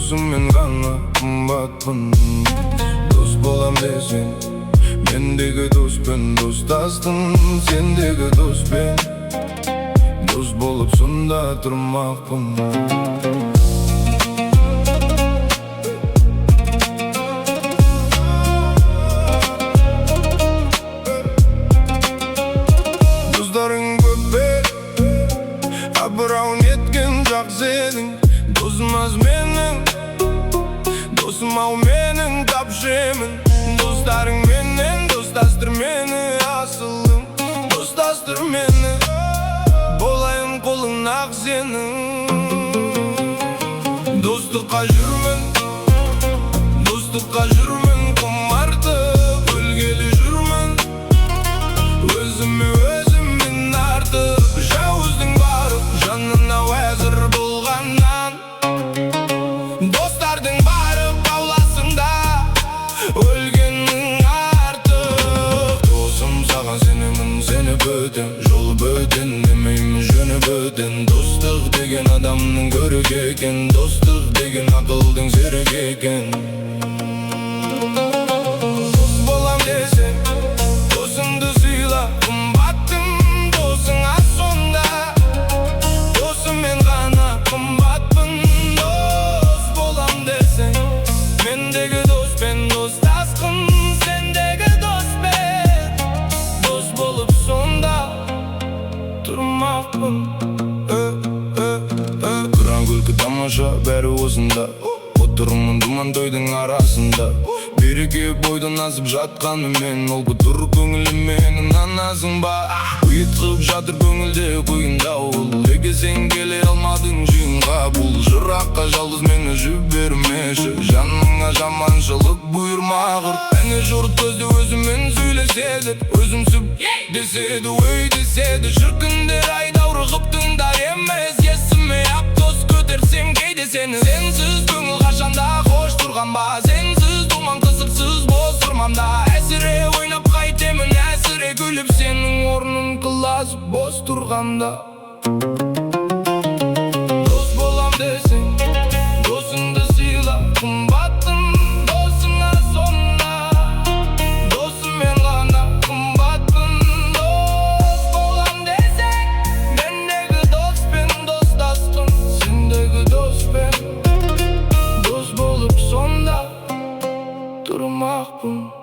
Dosummen gana kımbatpın. Dost bolam desen mendeki dostpen, dostastın sendeki dostpen. Dost bolup sonda turmakpın. Dostların köpe abıraun yetkin jak senin. Dostum az menin, dostum av menin tapşemin. Dostların menen, dostastır meni asılım. Dostastır meni, bolayın kolun ak senin. Dostlukka jürmen, dostlukka jürmen. Kumartıp ölgeli jürmen. Özümü özümün artık Jauzdың barıp janına vezir bulgandan. Dostардың barıp ауlasында өлгенің артық. Досым саған сенемін, сені бөтен. Жол бөтен демеймін, жөні бөтен. Достық деген адамның көрік екен. Достық деген ақылдың серік екен. Дос болам десең, досыңды сыйла. Қымбаттың досыңа сонда. Досыммен ғана қымбатпын. Дос болам десең, мендегі доспен достасқын. Сендегі доспен дос болып сонда тұрмақпын. Қыран күлкі тамаша бәрі осында. Отырмын думан тойдың арасында. Береке бойдан асып жатқанымен, ол бұтыр көңілім менің анасың ба? Ұйытқып жатыр көңілде қойын дауыл. Егесен келе алмадың жиынға. Бұл жыраққа жалғыз мені жібермеші. Жаныңа жаманшылық бұйырмағыр. Әне жұрт көзді өзімен сөйлеседі. Өзімсіп деседі, өй деседі. Шіркіндер айдаурығып тыңдар емес. Есіме ақ дос көтерсем кейде сені. Сенсіз көңіл қашанда қош тұрған ба? Сенсіз думан қызықсыз бос тұрмамда. Әсіре ойнап қайтемін, әсіре күліп сенің орның қыласып бос тұрғанда. Дос болам десең, досыңды сыйла. Қымбаттың досыңа сонда. Досыммен ғана қымбатпын. Дос болам десең, мендегі доспен достасқын. Сендегі доспен дос болып сонда тұрмақпын.